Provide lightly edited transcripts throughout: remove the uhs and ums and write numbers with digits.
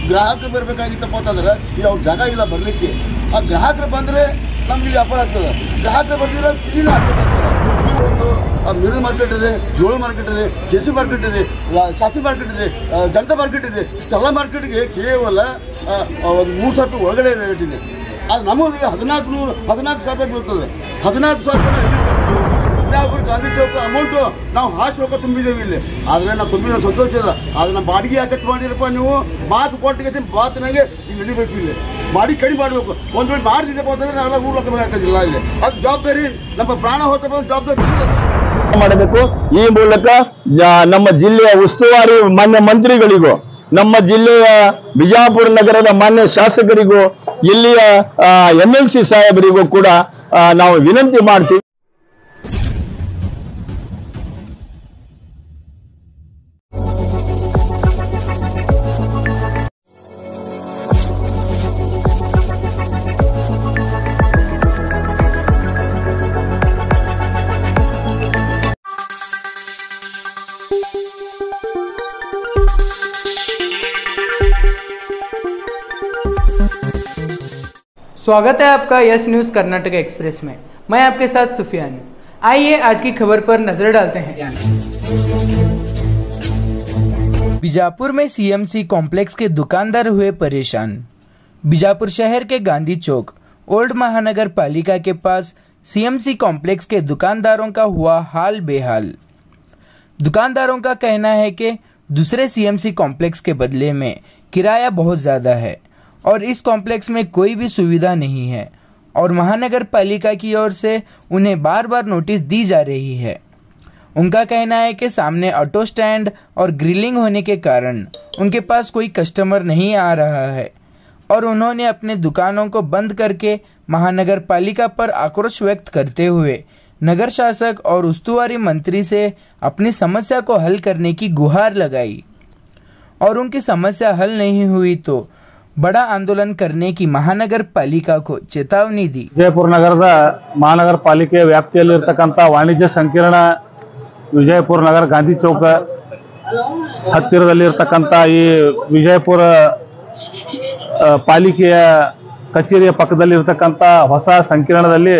ಗ್ರಾಹಕರು ಬರಬೇಕಾಗಿತ್ತಪ್ಪ ಅಂತಂದ್ರೆ ಈಗ ಅವ್ರ ಜಾಗ ಇಲ್ಲ ಬರಲಿಕ್ಕೆ. ಆ ಗ್ರಾಹಕರು ಬಂದರೆ ನಮಗೆ ವ್ಯಾಪಾರ ಆಗ್ತದೆ. ಗ್ರಾಹಕರು ಬಂದಿರೋ ಇಲ್ಲ ಆಗ್ತದೆ. ಒಂದು ಮಿಡಲ್ ಮಾರ್ಕೆಟ್ ಇದೆ, ಜೋಳ ಮಾರ್ಕೆಟ್ ಇದೆ, ಕೆಸಿ ಮಾರ್ಕೆಟ್ ಇದೆ, ಶಾಸ್ತ್ರಿ ಮಾರ್ಕೆಟ್ ಇದೆ, ಜನತಾ ಮಾರ್ಕೆಟ್ ಇದೆ. ಇಷ್ಟೆಲ್ಲ ಮಾರ್ಕೆಟ್ಗೆ ಕೇವಲ ಒಂದು 3,000 ರೂಪಾಯಿ ಒಳಗಡೆ ರೇಟ್ ಇದೆ. ಅದು ನಮಗೆ 14,000 ರೂಪಾಯಿ ಬೀಳ್ತದೆ. 14,000 ರೂಪಾಯಿ ಗಾಂಧಿ ಚೌಕ ಅಮೌಂಟು ನಾವು ಹಾಕಿ ರೊಕ್ಕ ತುಂಬಿದ್ದೇವೆ ಇಲ್ಲಿ. ಆದರೆ ನಾವು ತುಂಬಿದ ಸಂತೋಷ ಇಲ್ಲ. ಆದರೆ ನಮ್ಮ ಬಾಡಿಗೆ ಯಾಕೆ ಮಾಡಿರಪ್ಪ ನೀವು? ಮಾತು ಕೊಟ್ಟಿಗೆ ಮಾತಿನಾಗೆ ಇಲ್ಲಿ ನಡಿಬೇಕು. ಇಲ್ಲಿ ಬಾಡಿಗೆ ಕಡಿಮೆ ಮಾಡಬೇಕು. ಒಂದು ವೇಳೆ ಮಾಡ್ತಿದ್ದಪ್ಪ ಅಂತಂದ್ರೆ ನಾವೆಲ್ಲ ಊರ್ಲಕ್ಕಬೇಕಾಗಿಲ್ಲ. ಇಲ್ಲಿ ಅದು ಜವಾಬ್ದಾರಿ ನಮ್ಮ ಪ್ರಾಣ ಹೋಗ್ತಪ್ಪ ಜವಾಬ್ದಾರಿ ಮಾಡಬೇಕು. ಈ ಮೂಲಕ ನಮ್ಮ ಜಿಲ್ಲೆಯ ಉಸ್ತುವಾರಿ ಮಾನ್ಯ ಮಂತ್ರಿಗಳಿಗೂ, ನಮ್ಮ ಜಿಲ್ಲೆಯ ಬಿಜಾಪುರ ನಗರದ ಮಾನ್ಯ ಶಾಸಕರಿಗೂ, ಇಲ್ಲಿಯ MLC ಸಾಹೇಬರಿಗೂ ಕೂಡ ನಾವು ವಿನಂತಿ ಮಾಡ್ತೀವಿ. स्वागत है आपका यस न्यूज़ कर्नाटक एक्सप्रेस में। मैं आपके साथ सुफियान। आइए आज की खबर पर नजर डालते हैं। बीजापुर में CMC कॉम्प्लेक्स के दुकानदार हुए परेशान। बीजापुर शहर के गांधी चौक ओल्ड महानगर पालिका के पास CMC कॉम्प्लेक्स के दुकानदारों का हुआ हाल बेहाल। दुकानदारों का कहना है कि दूसरे CMC कॉम्प्लेक्स के बदले में किराया बहुत ज़्यादा है और इस कॉम्प्लेक्स में कोई भी सुविधा नहीं है और महानगर पालिका की ओर से उन्हें बार बार नोटिस दी जा रही है। उनका कहना है कि सामने ऑटो स्टैंड और ग्रिलिंग होने के कारण उनके पास कोई कस्टमर नहीं आ रहा है और उन्होंने अपने दुकानों को बंद करके महानगर पालिका पर आक्रोश व्यक्त करते हुए नगर शासक और उस्तुवारी मंत्री से अपनी समस्या को हल करने की गुहार लगाई और उनकी समस्या हल नहीं हुई तो बड़ा आंदोलन करने की महानगर पालिका को चेतावनी दी। ವಿಜಯಪುರ ನಗರದ ಮಹಾನಗರ ಪಾಲಿಕೆಯ ವ್ಯಾಪ್ತಿಯಲ್ಲಿರತಕ್ಕಂಥ ವಾಣಿಜ್ಯ ಸಂಕೀರ್ಣ ವಿಜಯಪುರ ನಗರ ಗಾಂಧಿ ಚೌಕ ಹತ್ತಿರದಲ್ಲಿರತಕ್ಕಂಥ ಈ ವಿಜಯಪುರ ಪಾಲಿಕೆಯ ಕಚೇರಿಯ ಪಕ್ಕದಲ್ಲಿರತಕ್ಕಂಥ ಹೊಸ ಸಂಕೀರ್ಣದಲ್ಲಿ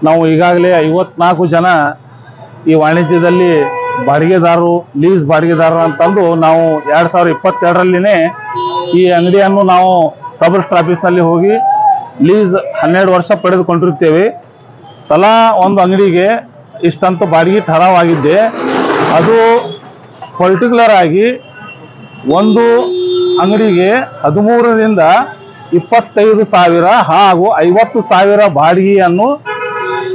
ನಾವು ಈಗಾಗಲೇ 54 ಜನ ಈ ವಾಣಿಜ್ಯದಲ್ಲಿ ಬಾಡಿಗೆದಾರರು, ಲೀಸ್ ಬಾಡಿಗೆದಾರರು ಅಂತಂದು ನಾವು 2022ರಲ್ಲಿನೇ ಈ ಅಂಗಡಿಯನ್ನು ನಾವು ಸಬ್ ರಿಜಿಸ್ಟರ್ ಆಫೀಸ್ನಲ್ಲಿ ಹೋಗಿ ಲೀಸ್ 12 ವರ್ಷ ಪಡೆದುಕೊಂಡಿರುತ್ತೇವೆ. ತಲಾ ಒಂದು ಅಂಗಡಿಗೆ ಇಷ್ಟಂತ ಬಾಡಿಗೆ ಠರಾವಾಗಿದ್ದೆ. ಅದು ಪರ್ಟಿಕ್ಯುಲರ್ ಆಗಿ ಒಂದು ಅಂಗಡಿಗೆ 13ರಿಂದ 25,000 ಹಾಗೂ 50,000 ಬಾಡಿಗೆಯನ್ನು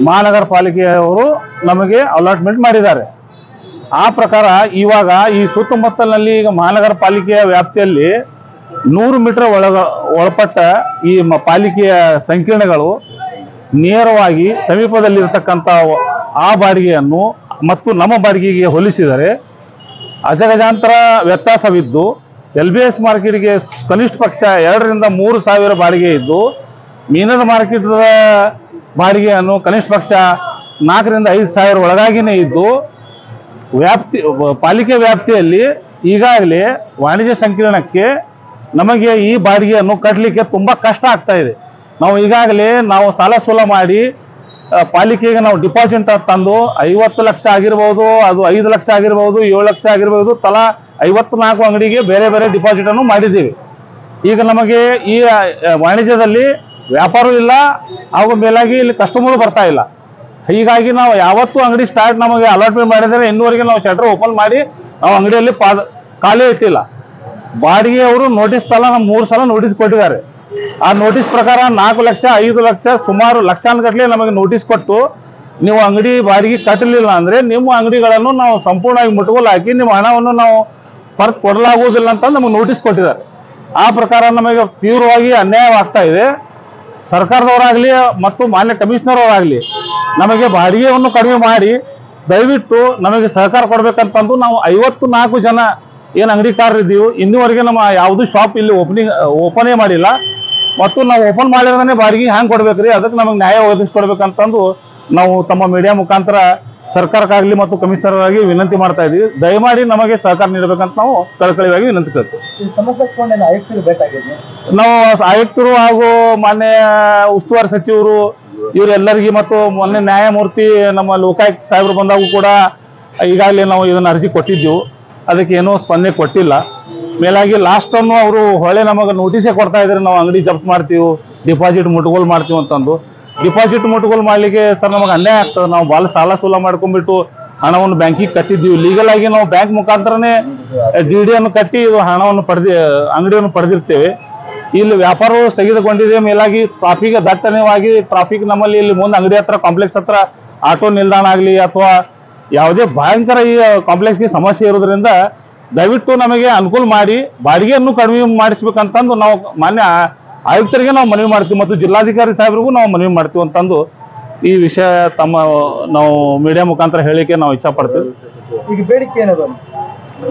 ಮಹಾನಗರ ಪಾಲಿಕೆಯವರು ನಮಗೆ ಅಲಾಟ್ಮೆಂಟ್ ಮಾಡಿದ್ದಾರೆ. ಆ ಪ್ರಕಾರ ಇವಾಗ ಈ ಸುತ್ತಮುತ್ತಲಿನಲ್ಲಿ ಈಗ ಮಹಾನಗರ ಪಾಲಿಕೆಯ ವ್ಯಾಪ್ತಿಯಲ್ಲಿ 100 ಮೀಟರ್ ಒಳಪಟ್ಟ ಈ ಪಾಲಿಕೆಯ ಸಂಕೀರ್ಣಗಳು ನೇರವಾಗಿ ಸಮೀಪದಲ್ಲಿರತಕ್ಕಂಥ ಆ ಬಾಡಿಗೆಯನ್ನು ಮತ್ತು ನಮ್ಮ ಬಾಡಿಗೆಗೆ ಹೋಲಿಸಿದರೆ ಅಜಗಜಾಂತರ ವ್ಯತ್ಯಾಸವಿದ್ದು LBS ಮಾರ್ಕೆಟ್ಗೆ ಕನಿಷ್ಠ ಪಕ್ಷ 2ರಿಂದ 3 ಸಾವಿರ ಬಾಡಿಗೆ ಇದ್ದು ಮೀನದ ಮಾರ್ಕೆಟ್ ಬಾಡಿಗೆಯನ್ನು ಕನಿಷ್ಠ ಪಕ್ಷ 4ರಿಂದ 5 ಸಾವಿರ ಒಳಗಾಗಿನೇ ಇದ್ದು ಪಾಲಿಕೆ ವ್ಯಾಪ್ತಿಯಲ್ಲಿ ಈಗಾಗಲೇ ವಾಣಿಜ್ಯ ಸಂಕೀರ್ಣಕ್ಕೆ ನಮಗೆ ಈ ಬಾಡಿಗೆಯನ್ನು ಕಟ್ಟಲಿಕ್ಕೆ ತುಂಬ ಕಷ್ಟ ಆಗ್ತಾ ಇದೆ. ನಾವು ಈಗಾಗಲೇ ಸಾಲ ಸೂಲ ಮಾಡಿ ಪಾಲಿಕೆಗೆ ನಾವು ಡಿಪಾಸಿಟ್ ತಂದು 50 ಲಕ್ಷ ಆಗಿರ್ಬೋದು, ಅದು 5 ಲಕ್ಷ ಆಗಿರ್ಬೋದು, 7 ಲಕ್ಷ ಆಗಿರ್ಬೋದು, ತಲಾ 54 ಅಂಗಡಿಗೆ ಬೇರೆ ಬೇರೆ ಡಿಪಾಸಿಟ್ ಅನ್ನು ಮಾಡಿದ್ದೀವಿ. ಈಗ ನಮಗೆ ಈ ವಾಣಿಜ್ಯದಲ್ಲಿ ವ್ಯಾಪಾರವೂ ಇಲ್ಲ, ಹಾಗೂ ಮೇಲಾಗಿ ಇಲ್ಲಿ ಕಸ್ಟಮರ್ ಬರ್ತಾ ಇಲ್ಲ. ಹೀಗಾಗಿ ನಾವು ಯಾವತ್ತೂ ಅಂಗಡಿ ಸ್ಟಾರ್ಟ್ ನಮಗೆ ಅಲಾಟ್ಮೆಂಟ್ ಮಾಡಿದರೆ ಇನ್ನೂವರೆಗೆ ನಾವು ಶಟರ್ ಓಪನ್ ಮಾಡಿ ನಾವು ಅಂಗಡಿಯಲ್ಲಿ ಖಾಲಿ ಇಟ್ಟಿಲ್ಲ. ಬಾಡಿಗೆಯವರು ನೋಟಿಸ್ ತಲಾ ನಮ್ಮ 3 ಸಲ ನೋಟಿಸ್ ಕೊಟ್ಟಿದ್ದಾರೆ. ಆ ನೋಟಿಸ್ ಪ್ರಕಾರ 4 ಲಕ್ಷ 5 ಲಕ್ಷ ಸುಮಾರು ಲಕ್ಷಾನುಗಟ್ಟಲೆ ನಮಗೆ ನೋಟಿಸ್ ಕೊಟ್ಟು ನೀವು ಅಂಗಡಿ ಬಾಡಿಗೆ ಕಟ್ಟಲಿಲ್ಲ ಅಂದರೆ ನಿಮ್ಮ ಅಂಗಡಿಗಳನ್ನು ನಾವು ಸಂಪೂರ್ಣವಾಗಿ ಮುಟ್ಟುಗೋಲು ಹಾಕಿ ನಿಮ್ಮ ಹಣವನ್ನು ನಾವು ಪರ್ತ್ ಕೊಡಲಾಗುವುದಿಲ್ಲ ಅಂತ ನಮಗೆ ನೋಟಿಸ್ ಕೊಟ್ಟಿದ್ದಾರೆ. ಆ ಪ್ರಕಾರ ನಮಗೆ ತೀವ್ರವಾಗಿ ಅನ್ಯಾಯವಾಗ್ತಾ ಇದೆ. ಸರ್ಕಾರದವರಾಗಲಿ ಮತ್ತು ಮಾನ್ಯ ಕಮಿಷನರ್ ಅವರಾಗಲಿ ನಮಗೆ ಬಾಡಿಗೆಯನ್ನು ಕಡಿಮೆ ಮಾಡಿ ದಯವಿಟ್ಟು ನಮಗೆ ಸಹಕಾರ ಕೊಡಬೇಕಂತಂದು ನಾವು 54 ಜನ ಏನು ಅಂಗಡಿಕಾರರಿದ್ದೀವಿ, ಇನ್ನೂವರೆಗೆ ನಮ್ಮ ಯಾವುದೂ ಶಾಪ್ ಇಲ್ಲಿ ಓಪನೇ ಮಾಡಿಲ್ಲ. ಮತ್ತು ನಾವು ಓಪನ್ ಮಾಡಿದ್ರೆ ಬಾಡಿಗೆ ಹ್ಯಾಂಗೆ ಕೊಡ್ಬೇಕ್ರಿ, ಅದಕ್ಕೆ ನಮಗೆ ನ್ಯಾಯ ಒದಗಿಸ್ಕೊಡ್ಬೇಕಂತಂದು ನಾವು ತಮ್ಮ ಮೀಡಿಯಾ ಮುಖಾಂತರ ಸರ್ಕಾರಕ್ಕಾಗಲಿ ಮತ್ತು ಕಮಿಷನರ್ ಆಗಿ ವಿನಂತಿ ಮಾಡ್ತಾ ಇದೀವಿ. ದಯಮಾಡಿ ನಮಗೆ ಸಹಕಾರ ನೀಡಬೇಕಂತ ನಾವು ಕಳಕಳಿಯಾಗಿ ವಿನಂತಿ ಕೇಳ್ತೀವಿ. ನಾವು ಆಯುಕ್ತರು ಹಾಗೂ ಮಾನ್ಯ ಉಸ್ತುವಾರಿ ಸಚಿವರು ಇವರೆಲ್ಲರಿಗೆ ಮತ್ತು ಮೊನ್ನೆ ನ್ಯಾಯಮೂರ್ತಿ ನಮ್ಮ ಲೋಕಾಯುಕ್ತ ಸಾಹೇಬರು ಬಂದಾಗೂ ಕೂಡ ಈಗಾಗಲೇ ನಾವು ಇದನ್ನು ಅರ್ಜಿ ಕೊಟ್ಟಿದ್ದೆವು. ಅದಕ್ಕೆ ಏನೂ ಸ್ಪಂದನೆ ಕೊಟ್ಟಿಲ್ಲ. ಮೇಲಾಗಿ ಲಾಸ್ಟ್ ಅನ್ನು ಅವರು ಹೊಳೆ ನಮಗೆ ನೋಟಿಸೇ ಕೊಡ್ತಾ ಇದ್ದಾರೆ, ನಾವು ಅಂಗಡಿ ಜಪ್ತ್ ಮಾಡ್ತೀವಿ, ಡಿಪಾಸಿಟ್ ಮುಟ್ಟುಗೋಲು ಮಾಡ್ತೀವಿ ಅಂತಂದು. ಡಿಪಾಸಿಟ್ ಮುಟ್ಟುಗೋಲು ಮಾಡಲಿಕ್ಕೆ ಸರ್ ನಮಗೆ ಅನ್ಯಾಯ ಆಗ್ತದೆ. ನಾವು ಭಾಳ ಸಾಲ ಸೂಲ ಮಾಡ್ಕೊಂಡ್ಬಿಟ್ಟು ಹಣವನ್ನು ಬ್ಯಾಂಕಿಗೆ ಕಟ್ಟಿದ್ದೀವಿ. ಲೀಗಲ್ ಆಗಿ ನಾವು ಬ್ಯಾಂಕ್ ಮುಖಾಂತರನೇ ಡಿ ಅನ್ನು ಕಟ್ಟಿ ಹಣವನ್ನು ಅಂಗಡಿಯನ್ನು ಪಡೆದಿರ್ತೇವೆ. ಇಲ್ಲಿ ವ್ಯಾಪಾರವು ಸ್ಥಗಿತಗೊಂಡಿದೆ. ಮೇಲಾಗಿ ಟ್ರಾಫಿಕ್ ದಟ್ಟಣೆಯಾಗಿ ಟ್ರಾಫಿಕ್ ನಮ್ಮಲ್ಲಿ ಇಲ್ಲಿ ಮುಂದೆ ಅಂಗಡಿ ಹತ್ರ ಕಾಂಪ್ಲೆಕ್ಸ್ ಹತ್ರ ಆಟೋ ನಿಲ್ದಾಣ ಆಗಲಿ ಅಥವಾ ಯಾವುದೇ ಭಯಂಕರ ಈ ಕಾಂಪ್ಲೆಕ್ಸ್ಗೆ ಸಮಸ್ಯೆ ಇರೋದ್ರಿಂದ ದಯವಿಟ್ಟು ನಮಗೆ ಅನುಕೂಲ ಮಾಡಿ ಬಾಡಿಗೆಯನ್ನು ಕಡಿಮೆ ಮಾಡಿಸ್ಬೇಕಂತಂದು ನಾವು ಮಾನ್ಯ ಆಯುಕ್ತರಿಗೆ ನಾವು ಮನವಿ ಮಾಡ್ತೀವಿ ಮತ್ತು ಜಿಲ್ಲಾಧಿಕಾರಿ ಸಾಹೇಬ್ರಿಗೂ ನಾವು ಮನವಿ ಮಾಡ್ತೀವಿ ಅಂತಂದು ಈ ವಿಷಯ ನಾವು ಮೀಡಿಯಾ ಮುಖಾಂತರ ಹೇಳಿಕೆ ನಾವು ಇಚ್ಛಾ ಪಡ್ತೀವಿ. ಈಗ ಬೇಡಿಕೆ ಏನದು?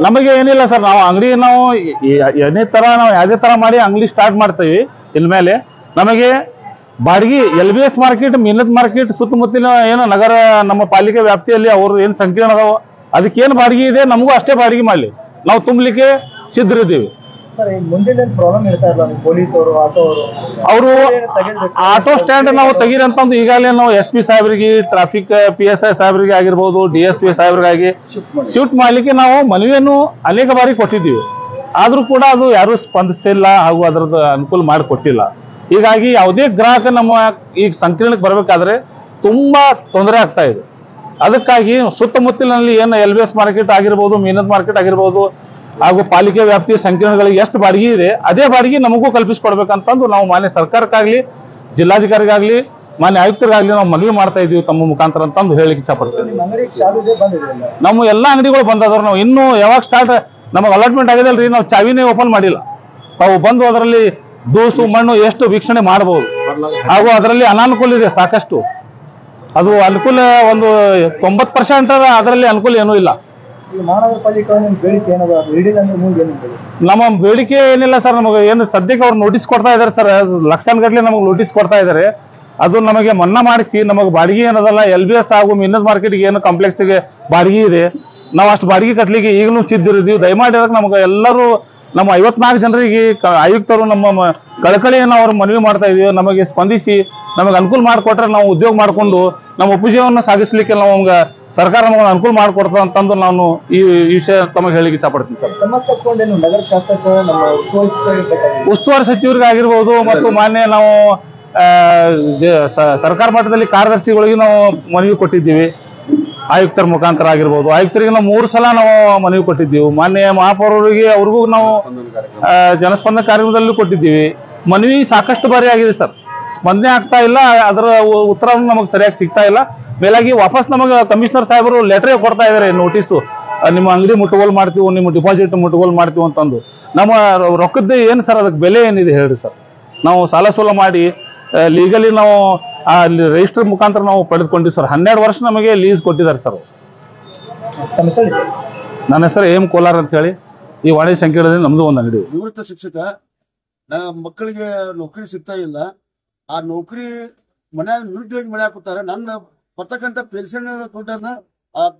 ನಮಗೆ ಏನಿಲ್ಲ ಸರ್, ನಾವು ಅಂಗಡಿ ನಾವು ಯಾವುದೇ ತರ ಮಾಡಿ ಅಂಗಡಿ ಸ್ಟಾರ್ಟ್ ಮಾಡ್ತೀವಿ. ಇನ್ಮೇಲೆ ನಮಗೆ ಬಾಡಿಗೆ LBS ಮಾರ್ಕೆಟ್, ಮೀನತ್ ಮಾರ್ಕೆಟ್ ಸುತ್ತಮುತ್ತಲಿನ ಏನು ನಗರ ನಮ್ಮ ಪಾಲಿಕೆ ವ್ಯಾಪ್ತಿಯಲ್ಲಿ ಅವರು ಏನು ಸಂಕೀರ್ಣ ಅದಾವ ಅದಕ್ಕೇನು ಬಾಡಿಗೆ ಇದೆ ನಮಗೂ ಅಷ್ಟೇ ಬಾಡಿಗೆ ಮಾಡಲಿ, ನಾವು ತುಂಬಲಿಕ್ಕೆ ಸಿದ್ಧರಿದ್ದೀವಿ. ಮುಂದಿನ ಪ್ರಾಬ್ಲಮ್ ಇರ್ತಾ ಇಲ್ಲ, ಪೊಲೀಸರು ಅವರು ಆಟೋ ಸ್ಟ್ಯಾಂಡ್ ನಾವು ತೆಗೀರಿ ಅಂತಂದು ಈಗಾಗಲೇ ನಾವು SP ಸಾಹೇಬ್ರಿಗೆ, ಟ್ರಾಫಿಕ್ PSI ಸಾಹೇಬ್ರಿಗೆ ಆಗಿರ್ಬೋದು, DSP ಸಾಹೇಬ್ರಿಗಾಗಿ ಶಿಫ್ಟ್ ಮಾಡಲಿಕ್ಕೆ ನಾವು ಮನವಿಯನ್ನು ಅನೇಕ ಬಾರಿ ಕೊಟ್ಟಿದ್ದೀವಿ. ಆದರೂ ಕೂಡ ಅದು ಯಾರೂ ಸ್ಪಂದಿಸಿಲ್ಲ ಹಾಗೂ ಅದರದ್ದು ಅನುಕೂಲ ಮಾಡಿಕೊಟ್ಟಿಲ್ಲ. ಹೀಗಾಗಿ ಯಾವುದೇ ಗ್ರಾಹಕ ನಮ್ಮ ಈ ಸಂಕೀರ್ಣಕ್ಕೆ ಬರಬೇಕಾದ್ರೆ ತುಂಬಾ ತೊಂದರೆ ಆಗ್ತಾ ಇದೆ. ಅದಕ್ಕಾಗಿ ಸುತ್ತಮುತ್ತಲಿನಲ್ಲಿ ಏನು LBS ಮಾರ್ಕೆಟ್ ಆಗಿರ್ಬೋದು, ಮೀನತ್ ಮಾರ್ಕೆಟ್ ಆಗಿರ್ಬೋದು ಹಾಗೂ ಪಾಲಿಕೆ ವ್ಯಾಪ್ತಿಯ ಸಂಕೀರ್ಣಗಳಿಗೆ ಎಷ್ಟು ಬಾಡಿಗೆ ಇದೆ ಅದೇ ಬಾಡಿಗೆ ನಮಗೂ ಕಲ್ಪಿಸಿಕೊಡ್ಬೇಕಂತಂದು ನಾವು ಮಾನ್ಯ ಸರ್ಕಾರಕ್ಕಾಗಲಿ, ಜಿಲ್ಲಾಧಿಕಾರಿಗಾಗಲಿ, ಮಾನ್ಯ ಆಯುಕ್ತರಿಗಾಗಲಿ ನಾವು ಮನವಿ ಮಾಡ್ತಾ ಇದೀವಿ ತಮ್ಮ ಮುಖಾಂತರ ಅಂತಂದು ಹೇಳಿಕ್ಕೆ ಇಚ್ಛಪಡ್ತೇವೆ. ನಮ್ಮ ಎಲ್ಲ ಅಂಗಡಿಗಳು ಬಂದಾದ್ರು, ನಾವು ಇನ್ನೂ ಯಾವಾಗ ಸ್ಟಾರ್ಟ್ ನಮಗೆ ಅಲಾಟ್ಮೆಂಟ್ ಆಗಿದೆಲ್ರಿ, ನಾವು ಚಾವಿನೇ ಓಪನ್ ಮಾಡಿಲ್ಲ. ತಾವು ಬಂದು ಅದರಲ್ಲಿ ದೂಸು ಮಣ್ಣು ಎಷ್ಟು ವೀಕ್ಷಣೆ ಮಾಡಬಹುದು ಹಾಗೂ ಅದರಲ್ಲಿ ಅನಾನುಕೂಲ ಇದೆ ಸಾಕಷ್ಟು. ಅದು ಅನುಕೂಲ ಒಂದು 90% ಅದರಲ್ಲಿ ಅನುಕೂಲ ಏನೂ ಇಲ್ಲ. ನಮ್ಮ ಬೇಡಿಕೆ ಏನಿಲ್ಲ ಸರ್, ನಮಗೆ ಏನು ಸದ್ಯಕ್ಕೆ ಅವ್ರು ನೋಟಿಸ್ ಕೊಡ್ತಾ ಇದ್ದಾರೆ ಸರ್, ಲಕ್ಷಾನುಗಟ್ಟಲೆ ನಮಗೆ ನೋಟಿಸ್ ಕೊಡ್ತಾ ಇದ್ದಾರೆ. ಅದು ನಮಗೆ ಮನ್ನಾ ಮಾಡಿಸಿ ನಮಗೆ ಬಾಡಿಗೆ ಏನದಲ್ಲ LBS ಹಾಗೂ ಮೀನತ್ ಮಾರ್ಕೆಟ್ಗೆ ಏನು ಕಾಂಪ್ಲೆಕ್ಸ್ಗೆ ಬಾಡಿಗೆ ಇದೆ, ನಾವು ಅಷ್ಟು ಬಾಡಿಗೆ ಕಟ್ಟಲಿಕ್ಕೆ ಈಗಲೂ ಸಿದ್ಧಿರಿದ್ದೀವಿ. ದಯಮಾಡಿ ಅದಕ್ಕೆ ನಮಗೆ ಎಲ್ಲರೂ ನಮ್ಮ 54 ಜನರಿಗೆ ಆಯುಕ್ತರು ನಮ್ಮ ಕಳಕಳಿಯನ್ನು ಅವರು ಮನವಿ ಮಾಡ್ತಾ ಇದೀವಿ. ನಮಗೆ ಸ್ಪಂದಿಸಿ ನಮಗೆ ಅನುಕೂಲ ಮಾಡಿಕೊಟ್ರೆ ನಾವು ಉದ್ಯೋಗ ಮಾಡಿಕೊಂಡು ನಮ್ಮ ಉಪಜೀವನ ಸಾಗಿಸಲಿಕ್ಕೆ ನಾವು ನಮ್ಗೆ ಸರ್ಕಾರ ನಮಗೆ ಅನುಕೂಲ ಮಾಡಿಕೊಡ್ತದೆ ಅಂತಂದು ನಾನು ಈ ವಿಷಯ ತಮಗೆ ಹೇಳಿಕ್ಕೆ ಇಚ್ಛಪಡ್ತೀನಿ ಸರ್. ನಗರ ಶಾಸಕ ನಮ್ಮ ಉಸ್ತುವಾರಿ ಸಚಿವರಿಗೆ ಆಗಿರ್ಬೋದು ಮತ್ತು ಮಾನ್ಯ ನಾವು ಸರ್ಕಾರ ಮಟ್ಟದಲ್ಲಿ ಕಾರ್ಯದರ್ಶಿಗಳಿಗೆ ನಾವು ಮನವಿ ಕೊಟ್ಟಿದ್ದೀವಿ. ಆಯುಕ್ತರ ಮುಖಾಂತರ ಆಗಿರ್ಬೋದು, ಆಯುಕ್ತರಿಗೆ ನಾವು 3 ಸಲ ನಾವು ಮನವಿ ಕೊಟ್ಟಿದ್ದೀವಿ. ಮಾನ್ಯ ಮಹಾಪೌರರಿಗೆ ಅವ್ರಿಗೂ ನಾವು ಜನಸ್ಪಂದನ ಕಾರ್ಯಕ್ರಮದಲ್ಲೂ ಕೊಟ್ಟಿದ್ದೀವಿ. ಮನವಿ ಸಾಕಷ್ಟು ಬಾರಿ ಆಗಿದೆ ಸರ್, ಸ್ಪಂದನೆ ಆಗ್ತಾ ಇಲ್ಲ, ಅದರ ಉತ್ತರ ನಮಗೆ ಸರಿಯಾಗಿ ಸಿಗ್ತಾ ಇಲ್ಲ. ಮೇಲಾಗಿ ವಾಪಸ್ ನಮಗೆ ಕಮಿಷನರ್ ಸಾಹೇಬರು ಲೆಟರ್ ಕೊಡ್ತಾ ಇದ್ದಾರೆ, ನೋಟಿಸು, ನಿಮ್ಮ ಅಂಗಡಿ ಮುಟ್ಟುಗೋಲು ಮಾಡ್ತೀವಿ, ನಿಮ್ಮ ಡಿಪಾಸಿಟ್ ಮುಟ್ಟುಗೋಲು ಮಾಡ್ತೀವಿ ಅಂತಂದು. ನಮ್ಮ ರೊಕ್ಕದ್ದು ಏನು ಸರ್, ಅದಕ್ಕೆ ಬೆಲೆ ಏನಿದೆ ಹೇಳ್ರಿ ಸರ್. ನಾವು ಸಾಲ ಸೂಲ ಮಾಡಿ ಲೀಗಲಿ ನಾವು ರಿಜಿಸ್ಟರ್ ಮುಖಾಂತರ ನಾವು ಪಡೆದುಕೊಂಡಿವಿ ಸರ್. 12 ವರ್ಷ ನಮಗೆ ಲೀಸ್ ಕೊಟ್ಟಿದ್ದಾರೆ ಸರ್. ನನ್ನ ಹೆಸರು AM ಕೋಲಾರ್ ಅಂತ ಹೇಳಿ, ಈ ವಾಣಿಜ್ಯ ಸಂಕೀರ್ಣದಲ್ಲಿ ನಮ್ದು ಒಂದು ಅಂಗಡಿ. ನಿವೃತ್ತ ಶಿಕ್ಷಕ, ನನ್ನ ಮಕ್ಕಳಿಗೆ ನೌಕರಿ ಸಿಗ್ತಾ ಇಲ್ಲ. ಆ ನೌಕರಿ ಮನ್ಯಾಗ ನಿರುದ್ಯೋಗಿ ಮನ್ಯಾಗ ಕೂತಾರೆ. ನನ್ನ ಬರ್ತಕ್ಕಂಥ ಪೆನ್ಷನ್ ದುಡ್ಡನ್ನ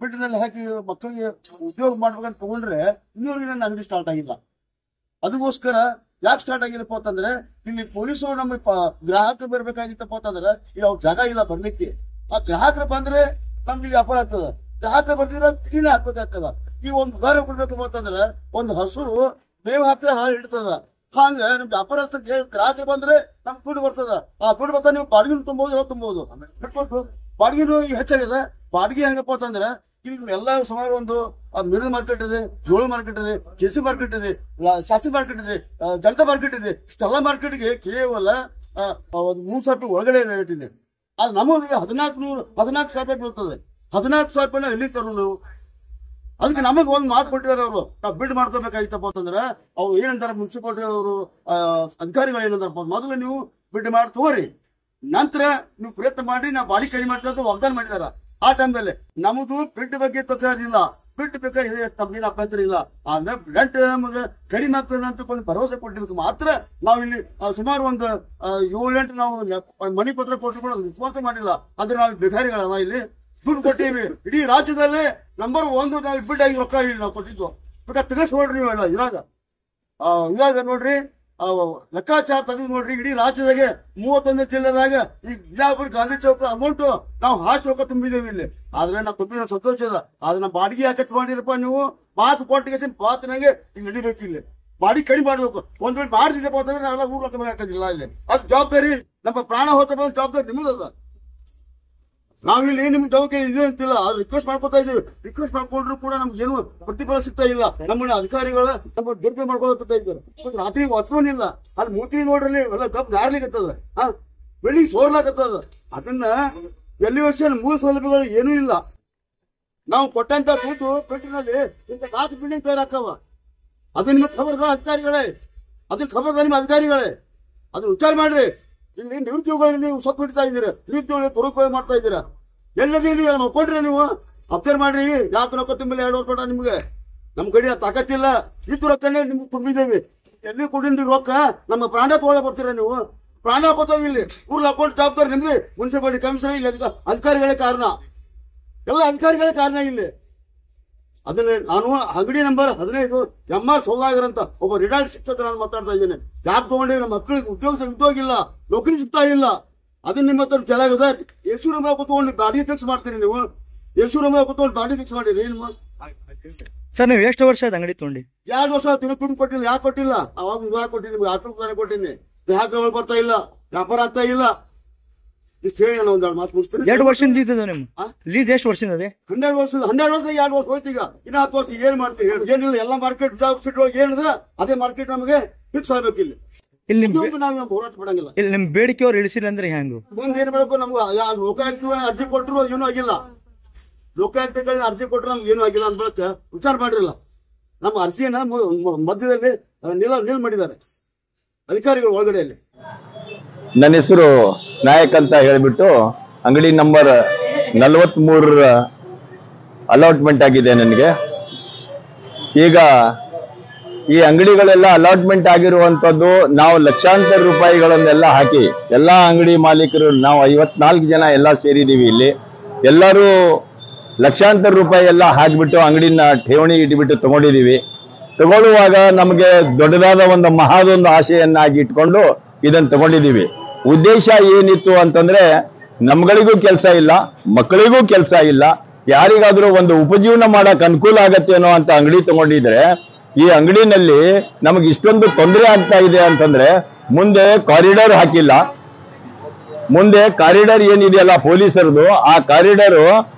ಬಿಟ್ಟಿನಲ್ಲಿ ಹಾಕಿ ಮಕ್ಕಳಿಗೆ ಉದ್ಯೋಗ ಮಾಡ್ಬೇಕಂತ ತಗೊಂಡ್ರೆ ಇನ್ನೂರಿಗೆ ನನ್ನ ಅಂಗಡಿ ಸ್ಟಾರ್ಟ್ ಆಗಿಲ್ಲ. ಅದಕ್ಕೋಸ್ಕರ ಯಾಕೆ ಸ್ಟಾರ್ಟ್ ಆಗಿಲ್ಲಪ್ಪ ಅಂತಂದ್ರೆ, ಇಲ್ಲಿ ಪೊಲೀಸರು ನಮಗೆ ಗ್ರಾಹಕರು ಬರ್ಬೇಕಾಗಿತ್ತಪ್ಪ ಅಂತಂದ್ರೆ ಈಗ ಅವ್ರ ಜಾಗ ಇಲ್ಲ ಬರ್ಲಿಕ್ಕೆ. ಆ ಗ್ರಾಹಕರು ಬಂದ್ರೆ ನಮ್ಗೆ ವ್ಯಾಪಾರ ಆಗ್ತದ, ಗ್ರಾಹಕರು ಬರ್ದಿರ ತಿಳಿ ಹಾಕ್ಬೇಕಾಗ್ತದ. ಈ ಒಂದು ಉದಾಹರಣೆ ಕೊಡ್ಬೇಕಪ್ಪ ಅಂತಂದ್ರೆ, ಒಂದು ಹಸು ಮೇವು ಹಾಕಿದ್ರೆ ಹಾಳು ಇಡ್ತದ. ಹಂಗ ನಮ್ ವ್ಯಾಪಾರಸ್ಥರಿಗೆ ಗ್ರಾಹಕರು ಬಂದ್ರೆ ನಮ್ಗೆ ದುಡ್ಡು ಬರ್ತದ. ಆ ದುಡ್ಡು ಬರ್ತಾ ನೀವು ಬಾಡಿಗೆ ತುಂಬಬಹುದು, ಎಲ್ಲ ತುಂಬಬಹುದು. ಬಿಟ್ಕೊಟ್ಟು ಬಾಡಿಗೆನೂ ಈಗ ಹೆಚ್ಚಾಗಿದೆ. ಬಾಡಿಗೆ ಹೆಂಗಪ್ಪ ಅಂತಂದ್ರೆ ಇಲ್ಲಿ ಎಲ್ಲ ಸುಮಾರು ಒಂದು ಮಿಡಲ್ ಮಾರ್ಕೆಟ್ ಇದೆ, ಜೋಳ ಮಾರ್ಕೆಟ್ ಇದೆ, KC ಮಾರ್ಕೆಟ್ ಇದೆ, ಶಾಸ್ತ್ರಿ ಮಾರ್ಕೆಟ್ ಇದೆ, ಜನತಾ ಮಾರ್ಕೆಟ್ ಇದೆ. ಇಷ್ಟೆಲ್ಲ ಮಾರ್ಕೆಟ್ಗೆ ಕೇವಲ ಒಂದು 3,000 ರೂಪಾಯಿ ಒಳಗಡೆ ರೇಟ್ ಇದೆ. ಅದು ನಮಗೆ 14,000 ರೂಪಾಯಿ ಬೀಳ್ತದೆ. 14,000 ರೂಪಾಯಿನ ಎಲ್ಲಿ ತರು ನಾವು? ಅದಕ್ಕೆ ನಮಗೆ ಒಂದು ಮಾತು ಕೊಟ್ಟಿದ್ದಾರೆ ಅವರು, ನಾವು ಬಿಡ್ ಮಾಡ್ಕೋಬೇಕಾಗಿತ್ತಪ್ಪ ಅಂತಂದ್ರೆ ಅವ್ರು ಏನಂತಾರೆ, ಮುನ್ಸಿಪಾಲಿಟಿ ಅವರು ಅಧಿಕಾರಿಗಳು ಏನಂತಾರಪ್ಪ, ಮೊದಲು ನೀವು ಬಿಡ್ ಮಾಡಿ ತಗೋರಿ, ನಂತರ ನೀವು ಪ್ರಯತ್ನ ಮಾಡಿ ನಾವು ಬಾಡಿ ಕಡಿಮೆ ಮಾಡ್ತಾ ವಾಗ್ದಾನ ಮಾಡಿದಾರ. ಆ ಟೈಮ್ದಲ್ಲಿ ನಮ್ಮದು ಬಿಡ್ ಬಗ್ಗೆ ತಕರಾರಿಲ್ಲ, ಬಿಟ್ಟು ಬೇಕಾದ್ರೆ ತಮ್ಗೇನು ಅಭ್ಯಂತರ ಇಲ್ಲ. ಅಂದ್ರೆ ರೆಂಟ್ ನಮಗೆ ಕಡಿಮೆ ಆಗ್ತದೆ ಅಂತ ಕೊಂಡು ಭರವಸೆ ಕೊಟ್ಟಿದ್ದಕ್ಕೆ ಮಾತ್ರ ನಾವು ಇಲ್ಲಿ ಸುಮಾರು ಒಂದು 7-8 ನಾವು ಮನಿ ಪತ್ರ ಕೊಟ್ಟು ಕೂಡ ರೆಸ್ಪಾನ್ಸ್ ಮಾಡಿಲ್ಲ. ಅಂದ್ರೆ ನಾವು ಭಿಕಾರಿಗಳಲ್ಲ ಇಲ್ಲಿ. ದುಡ್ಡು ಕೊಟ್ಟಿವಿ. ಇಡೀ ರಾಜ್ಯದಲ್ಲೇ ನಂಬರ್ 1 ನಾವು ಇಬ್ಬಿಟ್ಟಾಗಿ ರೊಕ್ಕ ನಾವು ಕೊಟ್ಟಿದ್ದು. ಬೇಕಾದ್ರೆ ತೆಗೆಸ್ ನೋಡ್ರಿ ನೀವೆಲ್ಲ ಇವಾಗ ನೋಡ್ರಿ ಲೆಕ್ಕಾಚಾರ ತೆಗೆದು ನೋಡ್ರಿ. ಇಡೀ ರಾಜ್ಯದಾಗೆ 31 ಜಿಲ್ಲೆದಾಗ ಈ ಬಿಜಾಪುರ ಗಾಂಧಿ ಚೌಕ ಅಮೌಂಟ್ ನಾವು ಹಾಕಿ ರೊಕ್ಕ ತುಂಬಿದೇವಿ ಇಲ್ಲಿ. ಆದ್ರೆ ನಾವು ತುಂಬಿದ ಸಂತೋಷ ಅದ. ಆದ್ರೆ ನಾವು ಬಾಡಿಗೆ ಯಾಕೆ ತಗೊಂಡಿರಪ್ಪ ನೀವು? ಮಾತು ಕೊಟ್ಟಿಗೆ ಮಾತಿನಾಗೆ ಈಗ ನಡಿಬೇಕು. ಇಲ್ಲಿ ಬಾಡಿಗೆ ಕಡಿಮೆ ಮಾಡ್ಬೇಕು. ಒಂದ್ ವೇಳೆ ಮಾಡ್ತಿದ್ದಪ್ಪ ಅಂತಂದ್ರೆ ನಾವೆಲ್ಲ ಊರ್ ರೊಕ್ಕ ಹಾಕೋದಿಲ್ಲ. ಇಲ್ಲಿ ಅದು ಜವಾಬ್ದಾರಿ ನಮ್ಮ ಪ್ರಾಣ ಹೋತ ಜವಾಬ್ದಾರಿ ನಿಮ್ಮದದ. ನಾವಿಲ್ಲಿ ನಿಮ್ ಜವಾಬ್ದಾರಿ ಇದೆ ಅಂತಿಲ್ಲ. ಅದು ರಿಕ್ವೆಸ್ಟ್ ಮಾಡ್ಕೊತಾ ಇದೀವಿ. ರಿಕ್ವೆಸ್ಟ್ ಮಾಡ್ಕೊಂಡ್ರು ಕೂಡ ನಮ್ಗೆ ಏನು ಪ್ರತಿಫಲ ಸಿಗ್ತಾ ಇಲ್ಲ. ನಮ್ಮನ್ನ ಅಧಿಕಾರಿಗಳ ನಮ್ಮ ದುರ್ಬೆ ಮಾಡ್ಕೊಳ್ತಾ ಇದ್ದಾರೆ. ರಾತ್ರಿ ಹೊತ್ಕೊಂಡಿಲ್ಲ. ಅದು ಮೂತಿ ನೋಡ್ರಲ್ಲಿ ಎಲ್ಲ ಕಪ್ ನಾರ್ಲಿಕ್ಕತ್ತದ, ಬೆಳಿಗ್ಗೆ ಸೋರ್ಲಾಕತ್ತದ. ಅದನ್ನ ಎಲ್ಲಿ ವರ್ಷ ಮೂಲ ಸೌಲಭ್ಯಗಳು ಏನೂ ಇಲ್ಲ. ನಾವು ಕೊಟ್ಟಂತ ದುಡ್ಡು ಪೆಟ್ಟಿನಲ್ಲಿ ಇಂಥ 4 ಬಿಲ್ಡಿಂಗ್ ತಯಾರಾಕವ. ಅದನ್ನ ನಿಮ್ಮ ಖಬರ್ದ ಅಧಿಕಾರಿಗಳೇ, ಅದನ್ನ ಖಬರ್ದ ನಿಮ್ಮ ಅಧಿಕಾರಿಗಳೇ, ಅದನ್ನ ವಿಚಾರ ಮಾಡ್ರಿ. ಇಲ್ಲಿ ನಿರುದ್ಯೋಗಿಗಳಿಗೆ ನೀವು ಸೊತ್ತು ಬಿಡ್ತಾ ಇದ್ದೀರಾ, ನಿರುದ್ಯೋಗ ದುರುಪಯೋಗ ಮಾಡ್ತಾ ಇದ್ದೀರಾ. ಎಲ್ಲದೀರಿ ನೀವು ಕೊಡ್ರಿ, ನೀವು ಅಬ್ಸರ್ವ್ ಮಾಡ್ರಿ. ಯಾಕೆ ರೊಕ್ಕ ತುಂಬಿಲ್ಲ 2 ವರ್ಷ ಕೊಟ್ಟ ನಿಮ್ಗೆ? ನಮ್ ಕಡೆ ತಾಕತ್ತಿಲ್ಲ. ಇದ್ದು ರೊಕ್ಕನೇ ನಿಮ್ಗೆ ತುಂಬಿದ್ದೇವೆ. ಎಲ್ಲಿ ಕೊಡಿನ್ರಿ ರೊಕ್ಕ? ನಮ್ಮ ಪ್ರಾಣ ತಗೊಳ್ಳ ಬರ್ತೀರಾ ನೀವು? ಪ್ರಾಣ ಹಾಕೋತಾವ ಇಲ್ಲಿ. ಊರ್ಲ ಅಕೌಂಟ್ ಜವಾಬ್ದಾರಿ ನಿಮ್ಗೆ. ಮುನ್ಸಿಪಾಲಿಟಿ ಕಮಿಷನರ್ ಇಲ್ಲಿ ಅಧಿಕಾರಿಗಳೇ ಕಾರಣ, ಎಲ್ಲ ಅಧಿಕಾರಿಗಳೇ ಕಾರಣ ಇಲ್ಲಿ. ಅದನ್ನ ನಾನು ಅಂಗಡಿ ನಂಬರ್ 15 MR ಸೌದಾಗರ್ ಅಂತ ಒಬ್ಬ ರಿಟೈರ್ಡ್ ಶಿಕ್ಷಕರ ನಾನು ಮಾತಾಡ್ತಾ ಇದ್ದೇನೆ. ಯಾಕೆ ತಗೊಂಡ್ರಿ? ನಮ್ಮ ಮಕ್ಕಳಿಗೆ ಉದ್ಯೋಗ ಇಲ್ಲ, ನೌಕರಿ ಸಿಗ್ತಾ ಇಲ್ಲ. ಅದನ್ನ ನಿಮ್ಮ ಹತ್ರ ಚೆನ್ನಾಗದ. ಎಷ್ಟು ರೂಪಾಯಿ ಕೂತ್ಕೊಂಡು ಬಾಡಿ ಫಿಕ್ಸ್ ಮಾಡ್ತೀರಿ ನೀವು? ಎಷ್ಟು ರೂಪಾಯಿ ಕೂತ್ಕೊಂಡು ಬಾಡಿ ಫಿಕ್ಸ್ ಮಾಡಿರಿ ನೀವು? ಸರ್ ನೀವು ಎಷ್ಟು ವರ್ಷ ಆಯ್ತು ಅಂಗಡಿ ತಗೊಂಡು? 2 ವರ್ಷ ತಿನ್ನ ದುಡ್ಡು ಕೊಟ್ಟಿಲ್ಲ. ಯಾಕೆ ಕೊಟ್ಟಿಲ್ಲ? ಅವಾಗ ವಿವರ ಕೊಟ್ಟಿನಿ, ನಿಮ್ಗೆ 10 ರೂಪಾಯಿ ಕೊಟ್ಟಿನಿ. ಗ್ರಾಹಕರು ಬರ್ತಾ ಇಲ್ಲ, ವ್ಯಾಪಾರ ಆಗ್ತಾ ಇಲ್ಲ. ಇಷ್ಟು ಹೇಳಿ ನಾನು ಒಂದ್ ಮಾತು ಮುಗಿಸ್ತೀನಿ. 2 ವರ್ಷದಿಂದ ಲೀಸ್ ಅದ ನಿಮ್ಮ ಲೀಸ್ ಎಷ್ಟು ವರ್ಷದಿಂದ ಅದೇ? 12 ವರ್ಷ 2 ವರ್ಷ ಹೋಯ್ತು. ಈಗ ಇನ್ನ 10 ವರ್ಷ ಏನ್ ಮಾಡ್ತೀವಿ ಹೇಳಿ? ಏನಿಲ್ಲ, ಎಲ್ಲ ಮಾರ್ಕೆಟ್ ಸಿಟಿ ಒಳಗೆ ಏನಿದೆ ಅದೇ ಮಾರ್ಕೆಟ್ ನಮಗೆ ಫಿಕ್ಸ್ ಆಗ್ಬೇಕು. ಇಲ್ಲಿ ಇಲ್ಲಿ ನಾವು ಹೋರಾಟ ಮಾಡಂಗಿಲ್ಲ. ಇಲ್ಲಿ ನಿಮ್ ಬೇಡಿಕೆ ಅವ್ರು ಇಳಿಸಿಲ್ಲ ಅಂದ್ರೆ ಹೆಂಗು? ಮುಂದೆ ಏನ್ ಮಾಡಬೇಕು? ನಮ್ಗೆ ಲೋಕಾಯುಕ್ತ ಅರ್ಜಿ ಕೊಟ್ಟರು ಏನೂ ಆಗಿಲ್ಲ. ಲೋಕಾಯುಕ್ತಗಳಿಗೆ ಅರ್ಜಿ ಕೊಟ್ಟರು ನಮ್ಗೆ ಏನೂ ಆಗಿಲ್ಲ ಅಂತ ಬಳಕ ವಿಚಾರ ಮಾಡಿರಲ್ಲ. ನಮ್ಮ ಅರ್ಜಿಯನ್ನ ಮಧ್ಯದಲ್ಲಿ ನಿಲ್ ಮಾಡಿದ್ದಾರೆ ಅಧಿಕಾರಿಗಳು ಒಳಗಡೆಯಲ್ಲಿ. ನನ್ನ ಹೆಸರು ನಾಯಕ್ ಅಂತ ಹೇಳಿಬಿಟ್ಟು ಅಂಗಡಿ ನಂಬರ್ 43 ಅಲಾಟ್ಮೆಂಟ್ ಆಗಿದೆ ನನಗೆ. ಈಗ ಈ ಅಂಗಡಿಗಳೆಲ್ಲ ಅಲಾಟ್ಮೆಂಟ್ ಆಗಿರುವಂತದ್ದು ನಾವು ಲಕ್ಷಾಂತರ ರೂಪಾಯಿಗಳನ್ನೆಲ್ಲ ಹಾಕಿ ಎಲ್ಲ ಅಂಗಡಿ ಮಾಲೀಕರು ನಾವು 54 ಜನ ಎಲ್ಲ ಸೇರಿದ್ದೀವಿ. ಇಲ್ಲಿ ಎಲ್ಲರೂ ಲಕ್ಷಾಂತರ ರೂಪಾಯಿ ಎಲ್ಲ ಹಾಕಿಬಿಟ್ಟು ಅಂಗಡಿನ ಠೇವಣಿ ಇಟ್ಬಿಟ್ಟು ತಗೊಂಡಿದ್ದೀವಿ. ತಗೊಳ್ಳುವಾಗ ನಮಗೆ ದೊಡ್ಡದಾದ ಒಂದು ಮಹಾದೊಂದು ಆಶೆಯನ್ನಾಗಿ ಇಟ್ಕೊಂಡು ಇದನ್ನು ತಗೊಂಡಿದ್ದೀವಿ. ಉದ್ದೇಶ ಏನಿತ್ತು ಅಂತಂದ್ರೆ ನಮ್ಗಳಿಗೂ ಕೆಲಸ ಇಲ್ಲ, ಮಕ್ಕಳಿಗೂ ಕೆಲಸ ಇಲ್ಲ, ಯಾರಿಗಾದ್ರೂ ಒಂದು ಉಪಜೀವನ ಮಾಡಕ್ ಅನುಕೂಲ ಆಗತ್ತೇನೋ ಅಂತ ಅಂಗಡಿ ತಗೊಂಡಿದ್ರೆ ಈ ಅಂಗಡಿನಲ್ಲಿ ನಮಗೆ ಇಷ್ಟೊಂದು ತೊಂದರೆ ಆಗ್ತಾ ಇದೆ ಅಂತಂದ್ರೆ ಮುಂದೆ ಕಾರಿಡಾರ್ ಹಾಕಿಲ್ಲ. ಮುಂದೆ ಕಾರಿಡಾರ್ ಏನಿದೆಯಲ್ಲ ಪೊಲೀಸರದು, ಆ ಕಾರಿಡಾರು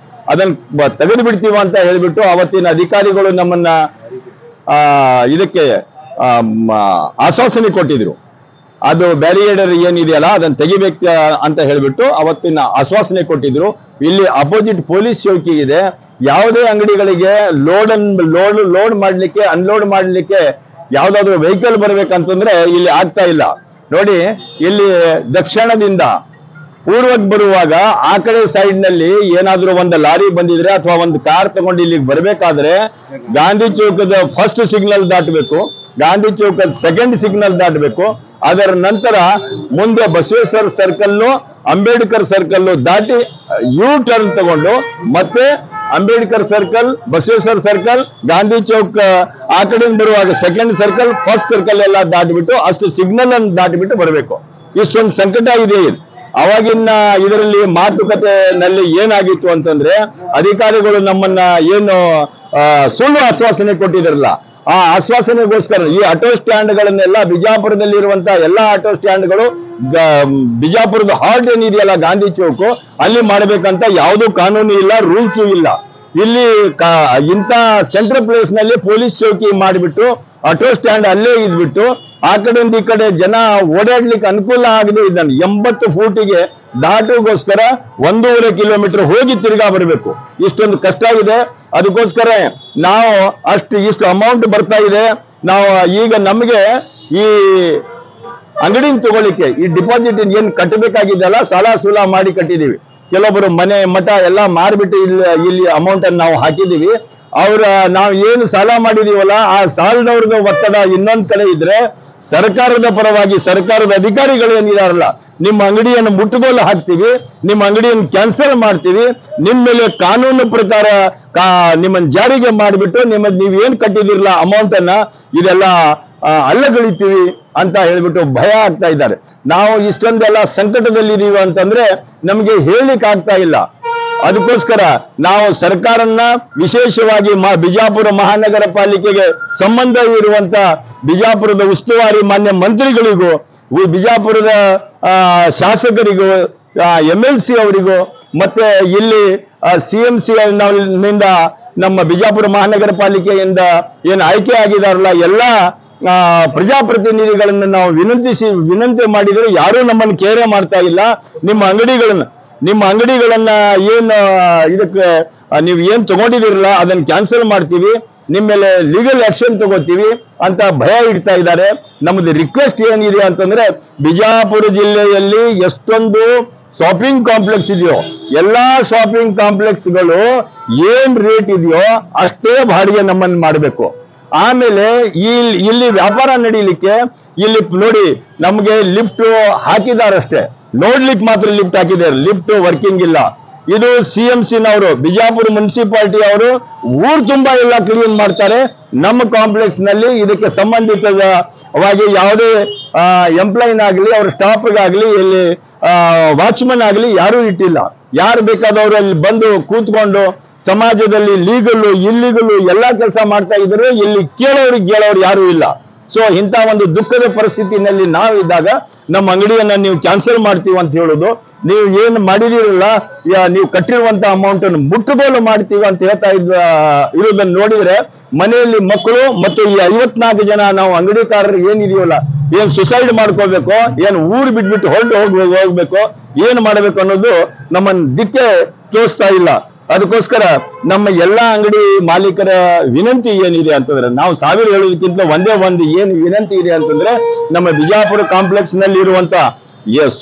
ಅದನ್ನ ತೆಗೆದು ಬಿಡ್ತೀವ ಅಂತ ಹೇಳ್ಬಿಟ್ಟು ಅವತ್ತಿನ ಅಧಿಕಾರಿಗಳು ನಮ್ಮನ್ನ ಇದಕ್ಕೆ ಆಶ್ವಾಸನೆ ಕೊಟ್ಟಿದ್ರು. ಅದು ಬ್ಯಾರಿಯೇಡರ್ ಏನಿದೆಯಲ್ಲ ಅದನ್ನ ತೆಗಿಬೇಕು ಅಂತ ಹೇಳ್ಬಿಟ್ಟು ಅವತ್ತಿನ ಆಶ್ವಾಸನೆ ಕೊಟ್ಟಿದ್ರು. ಇಲ್ಲಿ ಅಪೋಸಿಟ್ ಪೊಲೀಸ್ ಚೌಕಿ ಇದೆ. ಯಾವುದೇ ಅಂಗಡಿಗಳಿಗೆ ಲೋಡ್ ಮಾಡ್ಲಿಕ್ಕೆ ಅನ್ಲೋಡ್ ಮಾಡ್ಲಿಕ್ಕೆ ಯಾವ್ದಾದ್ರು ವೆಹಿಕಲ್ ಬರ್ಬೇಕಂತಂದ್ರೆ ಇಲ್ಲಿ ಆಗ್ತಾ ಇಲ್ಲ. ನೋಡಿ, ಇಲ್ಲಿ ದಕ್ಷಿಣದಿಂದ ಪೂರ್ವಕ್ಕೆ ಬರುವಾಗ ಆ ಕಡೆ ಸೈಡ್ ನಲ್ಲಿ ಏನಾದ್ರೂ ಒಂದು ಲಾರಿ ಬಂದಿದ್ರೆ ಅಥವಾ ಒಂದು ಕಾರ್ ತಗೊಂಡು ಇಲ್ಲಿಗೆ ಬರ್ಬೇಕಾದ್ರೆ ಗಾಂಧಿ ಚೌಕದ ಫಸ್ಟ್ ಸಿಗ್ನಲ್ ದಾಟಬೇಕು, ಗಾಂಧಿ ಚೌಕದ ಸೆಕೆಂಡ್ ಸಿಗ್ನಲ್ ದಾಟಬೇಕು. ಅದರ ನಂತರ ಮುಂದೆ ಬಸವೇಶ್ವರ ಸರ್ಕಲ್ಲು, ಅಂಬೇಡ್ಕರ್ ಸರ್ಕಲ್ಲು ದಾಟಿ ಯೂ ಟರ್ನ್ ತಗೊಂಡು ಮತ್ತೆ ಅಂಬೇಡ್ಕರ್ ಸರ್ಕಲ್, ಬಸವೇಶ್ವರ ಸರ್ಕಲ್, ಗಾಂಧಿ ಚೌಕ್ ಆ ಕಡೆಯಿಂದ ಬರುವಾಗ ಸೆಕೆಂಡ್ ಸರ್ಕಲ್, ಫಸ್ಟ್ ಸರ್ಕಲ್ ಎಲ್ಲ ದಾಟಿಬಿಟ್ಟು ಅಷ್ಟು ಸಿಗ್ನಲ್ ಅನ್ನು ದಾಟಿಬಿಟ್ಟು ಬರಬೇಕು. ಇಷ್ಟೊಂದು ಸಂಕಟ ಇದೆ. ಅವಾಗಿನ ಇದರಲ್ಲಿ ಮಾತುಕತೆನಲ್ಲಿ ಏನಾಗಿತ್ತು ಅಂತಂದ್ರೆ ಅಧಿಕಾರಿಗಳು ನಮ್ಮನ್ನ ಏನು ಸುಳ್ಳು ಆಶ್ವಾಸನೆ ಕೊಟ್ಟಿದ್ರಲ್ಲ, ಆ ಆಶ್ವಾಸನೆಗೋಸ್ಕರ ಈ ಆಟೋ ಸ್ಟ್ಯಾಂಡ್ಗಳನ್ನೆಲ್ಲ ಬಿಜಾಪುರದಲ್ಲಿರುವಂತಹ ಎಲ್ಲಾ ಆಟೋ ಸ್ಟ್ಯಾಂಡ್ಗಳು ಬಿಜಾಪುರದ ಹಾರ್ಟ್ ಏನಿದೆಯಲ್ಲ ಗಾಂಧಿ ಚೌಕು ಅಲ್ಲಿ ಮಾಡ್ಬೇಕಂತ ಯಾವುದೂ ಕಾನೂನು ಇಲ್ಲ, ರೂಲ್ಸು ಇಲ್ಲ. ಇಲ್ಲಿ ಇಂಥ ಸೆಂಟ್ರಲ್ ಪ್ಲೇಸ್ ನಲ್ಲಿ ಪೊಲೀಸ್ ಚೌಕಿ ಮಾಡಿಬಿಟ್ಟು ಆಟೋ ಸ್ಟ್ಯಾಂಡ್ ಅಲ್ಲೇ ಇದ್ಬಿಟ್ಟು ಆ ಕಡೆಯಿಂದ ಈ ಕಡೆ ಜನ ಓಡಾಡ್ಲಿಕ್ಕೆ ಅನುಕೂಲ ಆಗದೆ ಇದನ್ನು 80 ಫೂಟಿಗೆ ದಾಟೋಗೋಸ್ಕರ 1.5 ಕಿಲೋಮೀಟರ್ ಹೋಗಿ ತಿರ್ಗಾ ಬರಬೇಕು. ಇಷ್ಟೊಂದು ಕಷ್ಟ ಇದೆ. ಅದಕ್ಕೋಸ್ಕರ ನಾವು ಇಷ್ಟು ಅಮೌಂಟ್ ಬರ್ತಾ ಇದೆ. ನಾವು ಈಗ ನಮಗೆ ಈ ಅಂಗಡಿನ ತಗೊಳ್ಳಿಕ್ಕೆ ಈ ಡಿಪಾಸಿಟ್ ಏನ್ ಕಟ್ಟಬೇಕಾಗಿದ್ದಲ್ಲ ಸಾಲ ಸೂಲ ಮಾಡಿ ಕಟ್ಟಿದೀವಿ. ಕೆಲವೊಬ್ಬರು ಮನೆ ಮಠ ಎಲ್ಲ ಮಾರ್ಬಿಟ್ಟು ಇಲ್ಲಿ ಅಮೌಂಟ್ ಅನ್ನು ನಾವು ಹಾಕಿದೀವಿ. ನಾವು ಏನು ಸಾಲ ಮಾಡಿದೀವಲ್ಲ ಆ ಸಾಲದವ್ರದ್ದು ಒತ್ತಡ ಇನ್ನೊಂದ್ ಕಡೆ ಇದ್ರೆ ಸರ್ಕಾರದ ಪರವಾಗಿ ಸರ್ಕಾರದ ಅಧಿಕಾರಿಗಳು ಏನಿದಾರಲ್ಲ, ನಿಮ್ಮ ಅಂಗಡಿಯನ್ನು ಮುಟ್ಟುಗೋಲು ಹಾಕ್ತೀವಿ, ನಿಮ್ಮ ಅಂಗಡಿಯನ್ನು ಕ್ಯಾನ್ಸಲ್ ಮಾಡ್ತೀವಿ, ನಿಮ್ಮ ಮೇಲೆ ಕಾನೂನು ಪ್ರಕಾರ ನಿಮ್ಮನ್ನು ಜಾರಿಗೆ ಮಾಡಿಬಿಟ್ಟು ನೀವೇನ್ ಕಟ್ಟಿದಿರಲ್ಲ ಅಮೌಂಟ್ ಅನ್ನ ಇದೆಲ್ಲ ಅಲ್ಲಗಳಿತೀವಿ ಅಂತ ಹೇಳ್ಬಿಟ್ಟು ಭಯ ಆಗ್ತಾ ಇದ್ದಾರೆ. ನಾವು ಇಷ್ಟೊಂದೆಲ್ಲ ಸಂಕಟದಲ್ಲಿದ್ದೀವಿ ಅಂತಂದ್ರೆ ನಮಗೆ ಹೇಳಲಿಕ್ಕೆ ಆಗ್ತಾ ಇಲ್ಲ. ಅದಕ್ಕೋಸ್ಕರ ನಾವು ಸರ್ಕಾರನ್ನ ವಿಶೇಷವಾಗಿ ಬಿಜಾಪುರ ಮಹಾನಗರ ಪಾಲಿಕೆಗೆ ಸಂಬಂಧ ಇರುವಂತ ಬಿಜಾಪುರದ ಉಸ್ತುವಾರಿ ಮಾನ್ಯ ಮಂತ್ರಿಗಳಿಗೂ, ಬಿಜಾಪುರದ ಶಾಸಕರಿಗೂ, MLC ಅವರಿಗೂ, ಮತ್ತೆ ಇಲ್ಲಿ CMC ನಿಂದ ನಮ್ಮ ಬಿಜಾಪುರ ಮಹಾನಗರ ಪಾಲಿಕೆಯಿಂದ ಏನು ಆಯ್ಕೆ ಆಗಿದಾರಲ್ಲ ಎಲ್ಲ ಪ್ರಜಾಪ್ರತಿನಿಧಿಗಳನ್ನು ನಾವು ವಿನಂತಿ ಮಾಡಿದರೆ ಯಾರೂ ನಮ್ಮನ್ನು ಕೇರೆ ಮಾಡ್ತಾ ಇಲ್ಲ. ನಿಮ್ಮ ಅಂಗಡಿಗಳನ್ನ ಏನು ಇದಕ್ಕೆ ನೀವು ಏನ್ ತಗೊಂಡಿದಿರಲ್ಲ ಅದನ್ನ ಕ್ಯಾನ್ಸಲ್ ಮಾಡ್ತೀವಿ, ನಿಮ್ಮ ಮೇಲೆ ಲೀಗಲ್ ಆಕ್ಷನ್ ತಗೋತೀವಿ ಅಂತ ಭಯ ಇಡ್ತಾ ಇದ್ದಾರೆ. ನಮ್ದು ರಿಕ್ವೆಸ್ಟ್ ಏನಿದೆ ಅಂತಂದ್ರೆ, ಬಿಜಾಪುರ ಜಿಲ್ಲೆಯಲ್ಲಿ ಎಷ್ಟೊಂದು ಶಾಪಿಂಗ್ ಕಾಂಪ್ಲೆಕ್ಸ್ ಇದೆಯೋ ಎಲ್ಲಾ ಶಾಪಿಂಗ್ ಕಾಂಪ್ಲೆಕ್ಸ್ಗಳು ಏನ್ ರೇಟ್ ಇದೆಯೋ ಅಷ್ಟೇ ಬಾಡಿಗೆ ನಮ್ಮನ್ನು ಮಾಡಬೇಕು. ಆಮೇಲೆ ಇಲ್ಲಿ ವ್ಯಾಪಾರ ನಡೀಲಿಕ್ಕೆ ಇಲ್ಲಿ ನೋಡಿ ನಮ್ಗೆ ಲಿಫ್ಟ್ ಹಾಕಿದಾರಷ್ಟೇ, ನೋಡ್ಲಿಕ್ಕೆ ಮಾತ್ರ ಲಿಫ್ಟ್ ಹಾಕಿದ್ದಾರೆ, ಲಿಫ್ಟ್ ವರ್ಕಿಂಗ್ ಇಲ್ಲ. ಇದು CMCನವರು ಬಿಜಾಪುರ ಮುನ್ಸಿಪಾಲಿಟಿ ಅವರು ಊರು ತುಂಬಾ ಎಲ್ಲ ಕ್ಲೀನ್ ಮಾಡ್ತಾರೆ. ನಮ್ಮ ಕಾಂಪ್ಲೆಕ್ಸ್ ನಲ್ಲಿ ಇದಕ್ಕೆ ಸಂಬಂಧಿತವಾಗಿ ಯಾವುದೇ ಎಂಪ್ಲಾಯಿನಾಗ್ಲಿ ಅವ್ರ ಸ್ಟಾಫ್ಗಾಗ್ಲಿ ಇಲ್ಲಿ ವಾಚ್ಮನ್ ಆಗ್ಲಿ ಯಾರೂ ಇಟ್ಟಿಲ್ಲ. ಯಾರು ಬೇಕಾದವರು ಅಲ್ಲಿ ಬಂದು ಕೂತ್ಕೊಂಡು ಸಮಾಜದಲ್ಲಿ ಲೀಗಲ್ಲು ಇಲ್ಲಿಗಲ್ಲು ಎಲ್ಲಾ ಕೆಲಸ ಮಾಡ್ತಾ ಇದ್ರು. ಇಲ್ಲಿ ಕೇಳೋರು ಯಾರು ಇಲ್ಲ. ಸೊ ಇಂಥ ಒಂದು ದುಃಖದ ಪರಿಸ್ಥಿತಿನಲ್ಲಿ ನಾವಿದ್ದಾಗ ನಮ್ಮ ಅಂಗಡಿಯನ್ನ ನೀವು ಕ್ಯಾನ್ಸಲ್ ಮಾಡ್ತೀವಿ ಅಂತ ಹೇಳೋದು, ನೀವು ಏನು ಮಾಡಿದಿರಲ್ಲ ನೀವು ಕಟ್ಟಿರುವಂತ ಅಮೌಂಟ್ ಅನ್ನು ಮುಟ್ಟುಗೋಲು ಮಾಡ್ತೀವಿ ಅಂತ ಹೇಳ್ತಾ ಇರೋದನ್ನ ನೋಡಿದ್ರೆ ಮನೆಯಲ್ಲಿ ಮಕ್ಕಳು ಮತ್ತು ಈ 54 ಜನ ನಾವು ಅಂಗಡಿಕಾರರು ಏನಿದೆಯಲ್ಲ, ಏನ್ ಸುಸೈಡ್ ಮಾಡ್ಕೋಬೇಕು, ಏನ್ ಊರು ಬಿಟ್ಬಿಟ್ಟು ಹೋಗ್ಬೇಕು, ಏನ್ ಮಾಡ್ಬೇಕು ಅನ್ನೋದು ನಮ್ಮನ್ನ ದಿಕ್ಕೆ ತೋರಿಸ್ತಾ ಇಲ್ಲ. ಅದಕ್ಕೋಸ್ಕರ ನಮ್ಮ ಎಲ್ಲಾ ಅಂಗಡಿ ಮಾಲೀಕರ ವಿನಂತಿ ಏನಿದೆ ಅಂತಂದ್ರೆ, ನಾವು 1000 ಹೇಳೋದಕ್ಕಿಂತ ಒಂದೇ ಒಂದು ಏನು ವಿನಂತಿ ಇದೆ ಅಂತಂದ್ರೆ, ನಮ್ಮ ಬಿಜಾಪುರ ಕಾಂಪ್ಲೆಕ್ಸ್ ನಲ್ಲಿ ಇರುವಂತ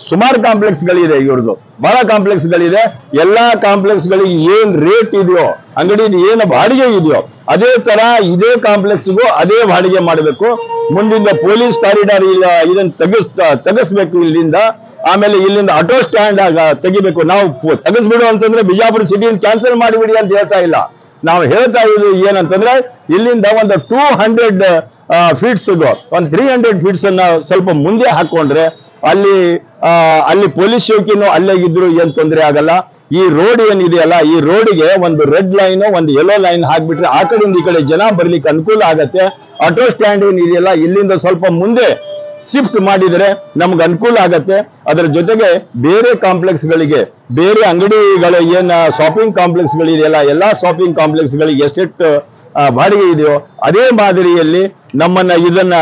ಸುಮಾರು ಕಾಂಪ್ಲೆಕ್ಸ್ ಗಳಿದೆ, ಇವ್ರದ್ದು ಬಹಳ ಕಾಂಪ್ಲೆಕ್ಸ್ ಗಳಿದೆ. ಎಲ್ಲಾ ಕಾಂಪ್ಲೆಕ್ಸ್ ಗಳಿಗೆ ಏನ್ ರೇಟ್ ಇದೆಯೋ, ಅಂಗಡಿ ಏನು ಬಾಡಿಗೆ ಇದೆಯೋ ಅದೇ ತರ ಇದೇ ಕಾಂಪ್ಲೆಕ್ಸ್ಗೂ ಅದೇ ಬಾಡಿಗೆ ಮಾಡಬೇಕು. ಮುಂದಿಂದ ಪೊಲೀಸ್ ಕಾರಿಡಾರ್ ಇದನ್ನ ತೆಗಿಸ್ಬೇಕು ಇಲ್ಲಿಂದ. ಆಮೇಲೆ ಇಲ್ಲಿಂದ ಆಟೋ ಸ್ಟ್ಯಾಂಡ್ ತೆಗಿಬೇಕು. ನಾವು ತೆಗಿಸ್ಬಿಡು ಅಂತಂದ್ರೆ ಬಿಜಾಪುರ ಸಿಟಿಯನ್ನು ಕ್ಯಾನ್ಸಲ್ ಮಾಡಿಬಿಡಿ ಅಂತ ಹೇಳ್ತಾ ಇಲ್ಲ. ನಾವು ಹೇಳ್ತಾ ಇದ್ದೀವಿ ಏನಂತಂದ್ರೆ, ಇಲ್ಲಿಂದ ಒಂದು 200 ಫೀಟ್ಸ್ ಒಂದು 300 ಫೀಟ್ಸ್ ಅನ್ನ ಸ್ವಲ್ಪ ಮುಂದೆ ಹಾಕೊಂಡ್ರೆ ಅಲ್ಲಿ ಪೊಲೀಸ್ ಚೌಕಿನೂ ಅಲ್ಲೇ ಇದ್ರು ಏನ್ ತೊಂದರೆ ಆಗಲ್ಲ. ಈ ರೋಡ್ ಏನಿದೆಯಲ್ಲ, ಈ ರೋಡ್ಗೆ ಒಂದು ರೆಡ್ ಲೈನ್ ಒಂದು ಯೆಲ್ಲೋ ಲೈನ್ ಹಾಕ್ಬಿಟ್ರೆ ಆ ಕಡೆಯಿಂದ ಈ ಕಡೆ ಜನ ಬರ್ಲಿಕ್ಕೆ ಅನುಕೂಲ ಆಗತ್ತೆ. ಆಟೋ ಸ್ಟ್ಯಾಂಡ್ ಏನಿದೆಯಲ್ಲ ಇಲ್ಲಿಂದ ಸ್ವಲ್ಪ ಮುಂದೆ ಶಿಫ್ಟ್ ಮಾಡಿದರೆ ನಮ್ಗೆ ಅನುಕೂಲ ಆಗತ್ತೆ. ಅದರ ಜೊತೆಗೆ ಬೇರೆ ಕಾಂಪ್ಲೆಕ್ಸ್ ಗಳಿಗೆ, ಬೇರೆ ಅಂಗಡಿಗಳ ಏನ್ ಶಾಪಿಂಗ್ ಕಾಂಪ್ಲೆಕ್ಸ್ ಗಳಿದೆಯಲ್ಲ ಎಲ್ಲಾ ಶಾಪಿಂಗ್ ಕಾಂಪ್ಲೆಕ್ಸ್ ಗಳಿಗೆ ಎಷ್ಟೆಷ್ಟು ಬಾಡಿಗೆ ಇದೆಯೋ ಅದೇ ಮಾದರಿಯಲ್ಲಿ ಇದನ್ನ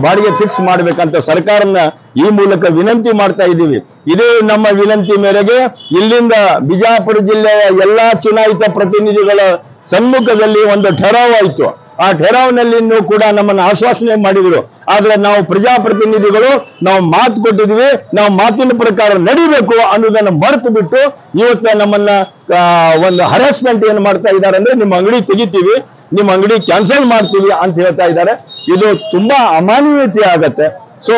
ಬಾಡಿಗೆ ಫಿಕ್ಸ್ ಮಾಡ್ಬೇಕಂತ ಸರ್ಕಾರನ ಈ ಮೂಲಕ ವಿನಂತಿ ಮಾಡ್ತಾ ಇದ್ದೀವಿ. ಇದೇ ನಮ್ಮ ವಿನಂತಿ ಮೇರೆಗೆ ಇಲ್ಲಿಂದ ಬಿಜಾಪುರ ಜಿಲ್ಲೆಯ ಎಲ್ಲಾ ಚುನಾಯಿತ ಪ್ರತಿನಿಧಿಗಳ ಸಮ್ಮುಖದಲ್ಲಿ ಒಂದು ಠರಾವ್ ಆಯ್ತು. ಆ ಠರಾವ್ನಲ್ಲಿ ಕೂಡ ನಮ್ಮನ್ನು ಆಶ್ವಾಸನೆ ಮಾಡಿದ್ರು. ಆದ್ರೆ ನಾವು ಪ್ರಜಾಪ್ರತಿನಿಧಿಗಳು ನಾವು ಮಾತು ಕೊಟ್ಟಿದ್ವಿ, ನಾವು ಮಾತಿನ ಪ್ರಕಾರ ನಡಿಬೇಕು ಅನ್ನೋದನ್ನ ಮರೆತು ಬಿಟ್ಟು ಇವತ್ತು ನಮ್ಮನ್ನ ಒಂದು ಹರಾಸ್ಮೆಂಟ್ ಏನ್ ಮಾಡ್ತಾ ಇದ್ದಾರೆ ಅಂದ್ರೆ, ನಿಮ್ಮ ಅಂಗಡಿ ತೆಗಿತೀವಿ, ನಿಮ್ಮ ಅಂಗಡಿ ಕ್ಯಾನ್ಸಲ್ ಮಾಡ್ತೀವಿ ಅಂತ ಹೇಳ್ತಾ ಇದ್ದಾರೆ. ಇದು ತುಂಬಾ ಅಮಾನವೀಯತೆ ಆಗತ್ತೆ. ಸೊ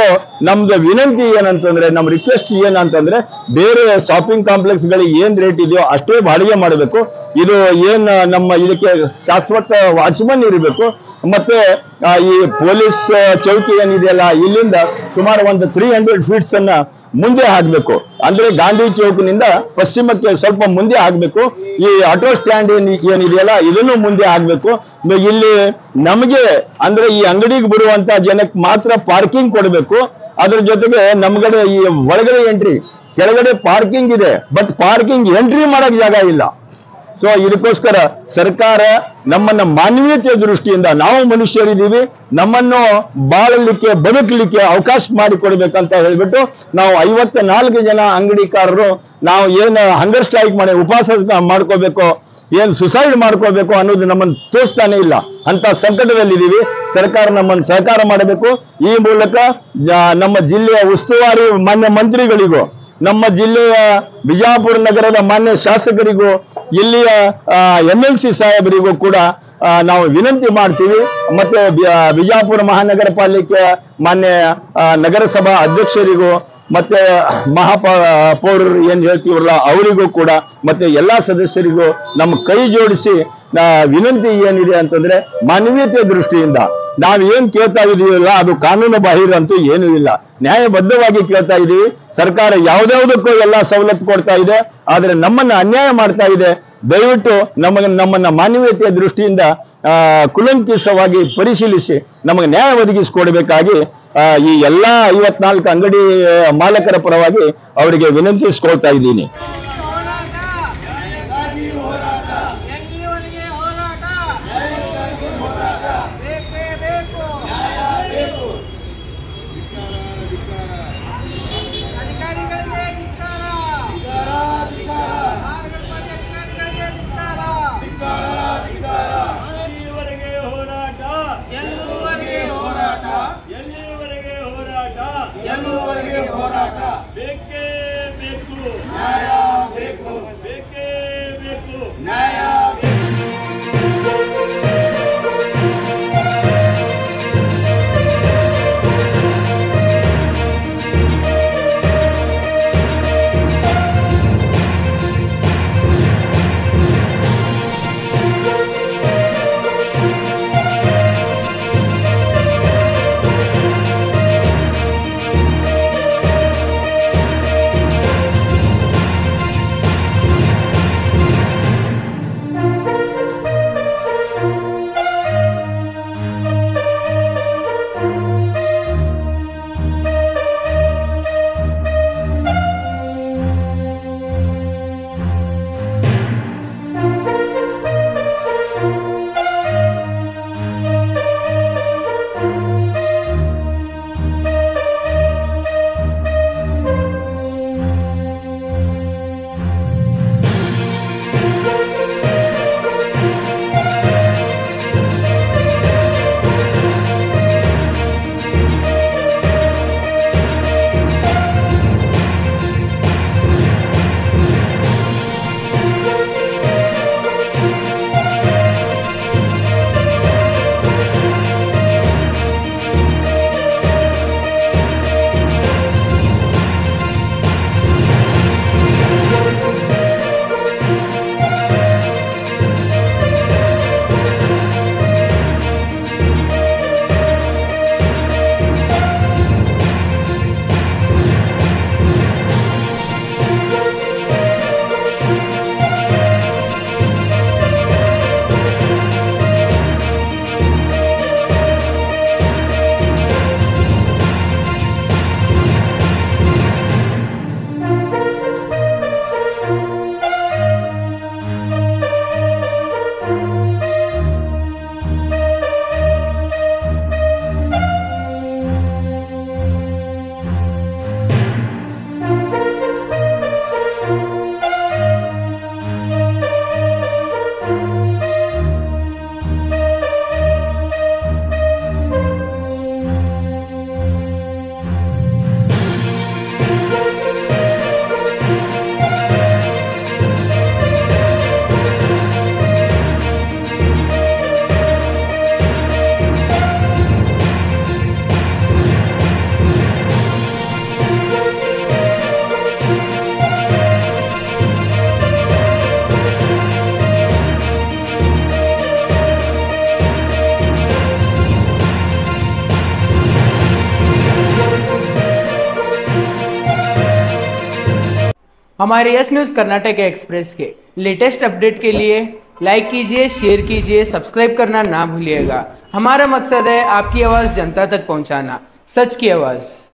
ನಮ್ದು ವಿನಂತಿ ಏನಂತಂದ್ರೆ, ನಮ್ಮ ರಿಕ್ವೆಸ್ಟ್ ಏನಂತಂದ್ರೆ, ಬೇರೆ ಶಾಪಿಂಗ್ ಕಾಂಪ್ಲೆಕ್ಸ್ ಗಳಿಗೆ ಏನ್ ರೇಟ್ ಇದೆಯೋ ಅಷ್ಟೇ ಬಾಡಿಗೆ ಮಾಡಬೇಕು. ಇದು ಏನ್ ನಮ್ಮ ಇದಕ್ಕೆ ಶಾಶ್ವತ ವಾಚ್ಮನ್ ಇರಬೇಕು. ಮತ್ತೆ ಈ ಪೊಲೀಸ್ ಚೌಕಿ ಏನಿದೆಯಲ್ಲ ಇಲ್ಲಿಂದ ಸುಮಾರು ಒಂದು 300 ಫೀಟ್ಸ್ ಅನ್ನ ಮುಂದೆ ಹಾಕ್ಬೇಕು. ಅಂದ್ರೆ ಗಾಂಧಿ ಚೌಕ್ನಿಂದ ಪಶ್ಚಿಮಕ್ಕೆ ಸ್ವಲ್ಪ ಮುಂದೆ ಆಗ್ಬೇಕು. ಈ ಆಟೋ ಸ್ಟ್ಯಾಂಡ್ ಏನಿದೆಯಲ್ಲ ಇದನ್ನು ಮುಂದೆ ಆಗ್ಬೇಕು. ಇಲ್ಲಿ ನಮಗೆ ಅಂದ್ರೆ ಈ ಅಂಗಡಿಗೆ ಬರುವಂತ ಜನಕ್ಕೆ ಮಾತ್ರ ಪಾರ್ಕಿಂಗ್ ಕೊಡಬೇಕು. ಅದ್ರ ಜೊತೆಗೆ ನಮ್ಗಡೆ ಈ ಒಳಗಡೆ ಎಂಟ್ರಿ, ಕೆಳಗಡೆ ಪಾರ್ಕಿಂಗ್ ಇದೆ, ಬಟ್ ಪಾರ್ಕಿಂಗ್ ಎಂಟ್ರಿ ಮಾಡಕ್ ಜಾಗ ಇಲ್ಲ. ಸೊ ಇದಕ್ಕೋಸ್ಕರ ಸರ್ಕಾರ ನಮ್ಮನ್ನ ಮಾನವೀಯತೆಯ ದೃಷ್ಟಿಯಿಂದ, ನಾವು ಮನುಷ್ಯರಿದ್ದೀವಿ, ನಮ್ಮನ್ನು ಬಾಳಲಿಕ್ಕೆ ಬದುಕಲಿಕ್ಕೆ ಅವಕಾಶ ಮಾಡಿಕೊಡ್ಬೇಕಂತ ಹೇಳ್ಬಿಟ್ಟು ನಾವು 54 ಜನ ಅಂಗಡಿಕಾರರು ನಾವು ಏನು ಹಂಗರ್ ಸ್ಟ್ರೈಕ್ ಮಾಡಿ ಉಪವಾಸ ಮಾಡ್ಕೋಬೇಕು, ಏನ್ ಸುಸೈಡ್ ಮಾಡ್ಕೋಬೇಕು ಅನ್ನೋದು ನಮ್ಮನ್ನು ತೋರಿಸ್ತಾನೆ ಇಲ್ಲ. ಅಂತ ಸಂಕಟದಲ್ಲಿದ್ದೀವಿ. ಸರ್ಕಾರ ನಮ್ಮನ್ನು ಸಹಕಾರ ಮಾಡಬೇಕು. ಈ ಮೂಲಕ ನಮ್ಮ ಜಿಲ್ಲೆಯ ಉಸ್ತುವಾರಿ ಮಾನ್ಯ ಮಂತ್ರಿಗಳಿಗೂ, ನಮ್ಮ ಜಿಲ್ಲೆಯ ಬಿಜಾಪುರ ನಗರದ ಮಾನ್ಯ ಶಾಸಕರಿಗೂ, ಇಲ್ಲಿಯ MLC ಸಾಹೇಬರಿಗೂ ಕೂಡ ನಾವು ವಿನಂತಿ ಮಾಡ್ತೀವಿ. ಮತ್ತೆ ಬಿಜಾಪುರ ಮಹಾನಗರ ಪಾಲಿಕೆ ಮಾನ್ಯ ನಗರಸಭಾ ಅಧ್ಯಕ್ಷರಿಗೂ ಮತ್ತೆ ಮಹಾಪೌರರು ಏನ್ ಹೇಳ್ತೀವಲ್ಲ ಅವರಿಗೂ ಕೂಡ ಮತ್ತೆ ಎಲ್ಲಾ ಸದಸ್ಯರಿಗೂ ನಮ್ಮ ಕೈ ಜೋಡಿಸಿ ವಿನಂತಿ ಏನಿದೆ ಅಂತಂದ್ರೆ ಮಾನವೀಯತೆ ದೃಷ್ಟಿಯಿಂದ ನಾವು ಏನ್ ಕೇಳ್ತಾ ಇದೀವಲ್ಲ ಅದು ಕಾನೂನು ಬಾಹಿರ ಅಂತೂ ಏನೂ ಇಲ್ಲ, ನ್ಯಾಯಬದ್ಧವಾಗಿ ಕೇಳ್ತಾ ಇದೀವಿ. ಸರ್ಕಾರ ಯಾವ್ದಾವುದಕ್ಕೂ ಎಲ್ಲಾ ಸವಲತ್ತು ಕೊಡ್ತಾ ಇದೆ, ಆದ್ರೆ ನಮ್ಮನ್ನ ಅನ್ಯಾಯ ಮಾಡ್ತಾ ಇದೆ. ದಯವಿಟ್ಟು ನಮ್ಮನ್ನ ಮಾನವೀಯತೆಯ ದೃಷ್ಟಿಯಿಂದ ಕುಲಂಕುಷವಾಗಿ ಪರಿಶೀಲಿಸಿ ನಮಗೆ ನ್ಯಾಯ ಒದಗಿಸಿಕೊಡ್ಬೇಕಾಗಿ ಈ ಎಲ್ಲಾ 54 ಅಂಗಡಿ ಮಾಲಕರ ಪರವಾಗಿ ಅವರಿಗೆ ವಿನಂತಿಸಿಕೊಳ್ತಾ ಇದ್ದೀನಿ. ಬೇಕೇ ಬೇಕು ನ್ಯಾಯ, ಬೇಕು ಬೇಕೇ ಬೇಕು ನ್ಯಾಯ. हमारे यस न्यूज़ कर्नाटक एक्सप्रेस के लेटेस्ट अपडेट के लिए लाइक कीजिए, शेयर कीजिए, सब्सक्राइब करना ना भूलिएगा। हमारा मकसद है आपकी आवाज़ जनता तक पहुंचाना, सच की आवाज़।